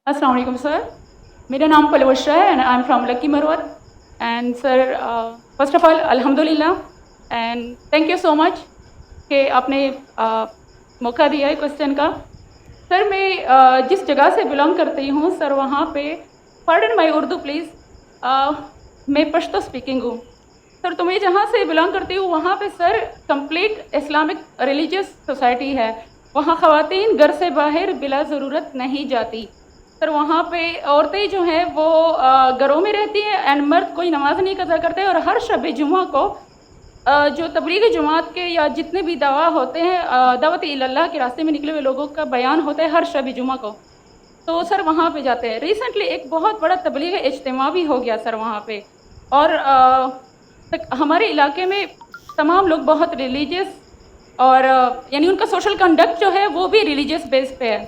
السلام علیکم سر. میرا نام پلوشا ہے and I am from lucky Marwat. And sir first of all الحمد للہ اینڈ تھینک یو سو مچ کہ آپ نے موقع دیا ہے کوشچن کا. سر میں جس جگہ سے بلانگ کرتی ہوں سر وہاں پہ پارڈن مائی اردو پلیز میں پشتو اسپیکنگ ہوں. سر تو میں جہاں سے بلانگ کرتی ہوں وہاں پہ سر کمپلیٹ اسلامک ریلیجیس سوسائٹی ہے. وہاں خواتین گھر سے باہر بلا ضرورت نہیں جاتی. سر وہاں پہ عورتیں جو ہیں وہ گھروں میں رہتی ہیں اینڈ مرد کوئی نماز نہیں قضا کرتے. اور ہر شب جمعہ کو جو تبلیغی جماعت کے یا جتنے بھی دعویٰ ہوتے ہیں دعوت اللہ کے راستے میں نکلے ہوئے لوگوں کا بیان ہوتا ہے ہر شب جمعہ کو. تو سر وہاں پہ جاتے ہیں. ریسنٹلی ایک بہت بڑا تبلیغ اجتماع بھی ہو گیا سر وہاں پہ. اور ہمارے علاقے میں تمام لوگ بہت ریلیجیس اور یعنی ان کا سوشل کنڈکٹ جو ہے وہ بھی ریلیجیس بیس پہ ہے.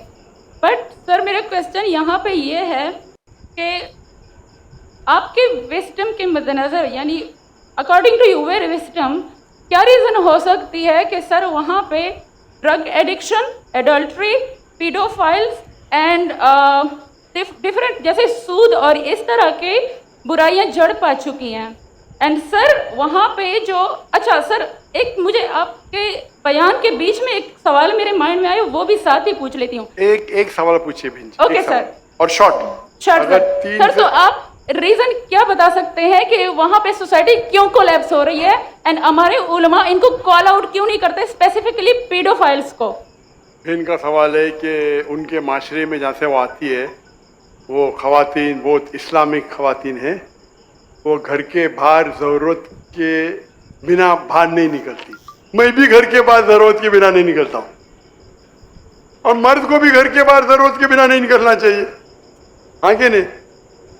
بٹ سر میرا کویسچن یہاں پہ یہ ہے کہ آپ کے وسڈم کے مد نظر یعنی اکارڈنگ ٹو یور وسڈم کیا ریزن ہو سکتی ہے کہ سر وہاں پہ drug addiction, adultery, pedophiles and different جیسے سود اور اس طرح کے برائیاں جڑ پا چکی ہیں. اینڈ سر وہاں پہ جو اچھا سر ایک مجھے آپ کے بیان کے بیچ میں ایک سوال میرے مائنڈ میں آیا وہ بھی ساتھ ہی پوچھ لیتی ہوں. ایک سوال پوچھیے بہن جی. Okay sir. اور شارٹ سر تو آپ ریزن کیا بتا سکتے ہیں کہ وہاں پہ سوسائٹی کیوں کولیپس ہو رہی ہے اینڈ ہمارے علماء ان کو کال آؤٹ کیوں نہیں کرتے اسپیسیفکلی پیڈوفائلس کو؟ ان کا سوال ہے کہ ان کے معاشرے میں جہاں سے وہ آتی ہے وہ خواتین بہت اسلامک خواتین ہیں. وہ گھر کے باہر ضرورت کے بنا باہر نہیں نکلتی. میں بھی گھر کے باہر ضرورت کے بنا نہیں نکلتا ہوں اور مرد کو بھی گھر کے باہر ضرورت کے بنا نہیں نکلنا چاہیے. ہاں کہ نہیں؟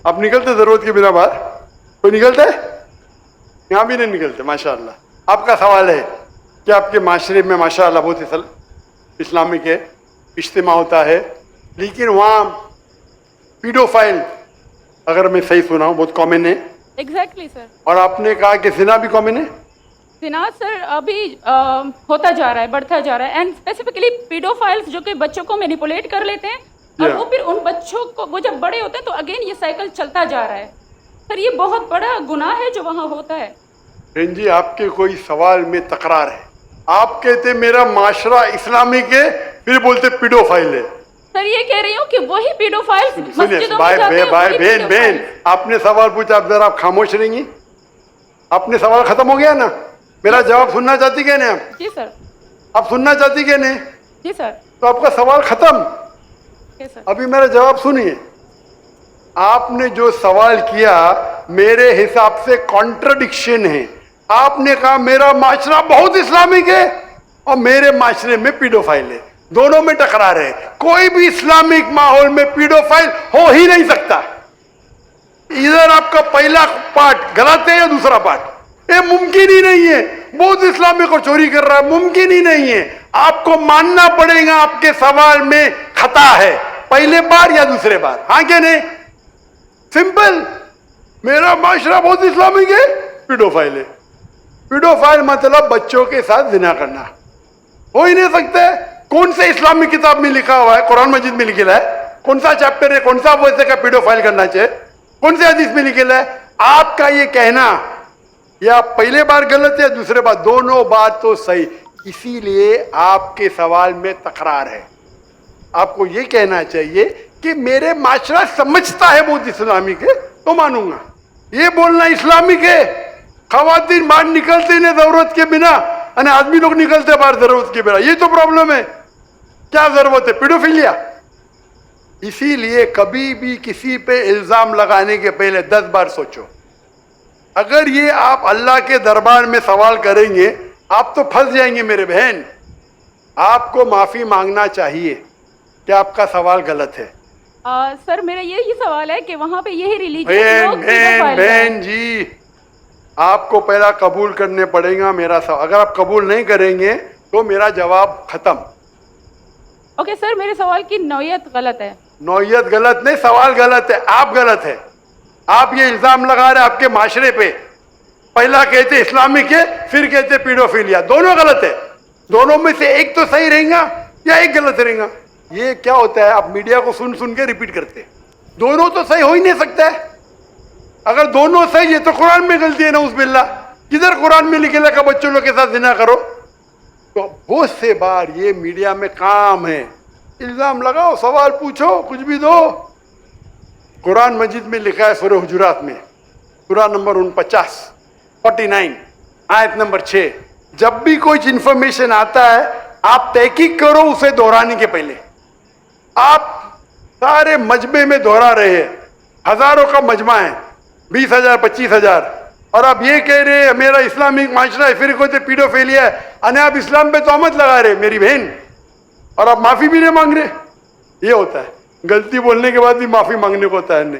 آپ نکلتے ضرورت کے بنا باہر؟ کوئی نکلتا ہے؟ یہاں بھی نہیں نکلتے. ماشاء اللہ. آپ کا سوال ہے کہ آپ کے معاشرے میں ماشاء اللہ بہت اسلامک ہے, اجتماع ہوتا ہے, لیکن وہاں پیڈوفائل اگر میں صحیح سنا ہوں بہت کامن ہے. ایگزیکٹلی سر. اور آپ نے کہا کہ زنا بھی کامن ہے. زنا سر ابھی ہوتا جا رہا ہے, بڑھتا جا رہا ہے. اینڈ اسپیسیفکلی پیڈوفائلس جو کہ بچوں کو مینیپولیٹ کر لیتے ہیں اور وہ پھر ان بچوں کو وہ جب بڑے ہوتے ہیں تو اگین یہ سائیکل چلتا جا رہا ہے. سر یہ بہت بڑا گناہ ہے جو وہاں ہوتا ہے. بہن جی آپ کے کوئی سوال میں تکرار ہے. آپ کہتے میرا معاشرہ اسلامک ہے پھر بولتے پیڈوفائل ہے. سر یہ کہہ رہی ہوں کہ وہی پیڈوفائلس مسجدوں میں جاتے ہیں. بہن آپ نے سوال پوچھا, آپ ذرا آپ خاموش رہیں گی؟ آپ نے سوال ختم ہو گیا نا. میرا جواب سننا چاہتی کہ نہیں آپ؟ جی سر. آپ سننا چاہتی کہ نہیں؟ جی سر. تو آپ کا سوال ختم. ابھی میرا جواب سنیے. آپ نے جو سوال کیا میرے حساب سے کانٹرڈکشن ہے. آپ نے کہا میرا معاشرہ بہت اسلامک ہے اور میرے معاشرے میں پیڈوفائل ہے. دونوں میں ٹکرار ہے. کوئی بھی اسلامک ماحول میں پیڈوفائل ہو ہی نہیں سکتا. ادھر آپ کا پہلا پارٹ غلط ہے یا دوسرا پارٹ؟ یہ ممکن ہی نہیں ہے. بہت اسلامک اور چوری کر رہا ہے, ممکن ہی نہیں ہے. آپ کو ماننا پڑے گا آپ کے سوال میں خطا ہے, پہلے بار یا دوسرے بار. ہاں کہ نہیں؟ سمپل. میرا معاشرہ بہت اسلامک ہے, پیڈوفائل ہے. پیڈوفائل مطلب بچوں کے ساتھ زنا کرنا ہو ہی نہیں سکتا ہے. کون سے اسلامک کتاب میں لکھا ہوا ہے؟ قرآن مجید میں لکھا ہے. کون سا چیپٹر ہے, کون سا ویسے کا پیڈوفائل کرنا چاہیے, کون سے حدیث میں لکھا ہے؟ آپ کا یہ کہنا یا پہلے بار غلط ہے دوسرے بار, دونوں بات تو صحیح. اسی لیے آپ کے سوال میں تکرار ہے. آپ کو یہ کہنا چاہیے کہ میرے معاشرہ سمجھتا ہے بہت اسلامک ہے تو مانوں گا. یہ بولنا اسلامک ہے خواتین باہر نکلتے نہیں ضرورت کے بنا اور آدمی لوگ نکلتے باہر ضرورت کے بنا, یہ تو پرابلم ہے. کیا ضرورت ہے پیڈوفیلیا؟ اسی لیے کبھی بھی کسی پہ الزام لگانے کے پہلے 10 بار سوچو. اگر یہ آپ اللہ کے دربار میں سوال کریں گے آپ تو پھنس جائیں گے میرے بہن. آپ کو معافی مانگنا چاہیے کہ آپ کا سوال غلط ہے. سر میرا یہی سوال ہے کہ وہاں پہ یہی ریلیجن بہن جی آپ کو پہلا قبول کرنے پڑے گا میرا سوال. اگر آپ قبول نہیں کریں گے تو میرا جواب ختم. اوکے سر میرے سوال کی نوعیت غلط ہے. نوعیت غلط نہیں, سوال غلط ہے. آپ غلط ہے. آپ یہ الزام لگا رہے آپ کے معاشرے پہ. پہلا کہتے اسلامک ہے پھر کہتے پیڈوفیلیا. دونوں غلط ہے. دونوں میں سے ایک تو صحیح رہیں گا یا ایک غلط رہیں گا. یہ کیا ہوتا ہے, آپ میڈیا کو سن سن کے ریپیٹ کرتے ہیں. دونوں تو صحیح ہو ہی نہیں سکتا ہے. اگر دونوں صحیح ہے تو قرآن میں غلطی ہے, نعوذ باللہ. کدھر قرآن میں لکھے لگا بچوں لوگ کے ساتھ زنا کرو؟ تو بہت سے بار یہ میڈیا میں کام ہے, الزام لگاؤ, سوال پوچھو, کچھ بھی دو. قرآن مجید میں لکھا ہے سورہ حجرات میں, سورہ نمبر 49 آیت نمبر 6, جب بھی کوئی انفارمیشن آتا ہے آپ تحقیق کرو اسے دہرانے کے پہلے. آپ سارے مجمع میں دہرا رہے ہیں, ہزاروں کا مجمع ہے, 20,000 25,000, اور آپ یہ کہہ رہے ہیں میرا اسلامک معاشرہ ہے, پھر کوئی پیڈوفیلیا ہے, اور آپ اسلام پہ تہمت لگا رہے میری بہن, اور آپ معافی بھی نہیں مانگ رہے. یہ ہوتا ہے, غلطی بولنے کے بعد بھی معافی مانگنے کو تیار نہیں.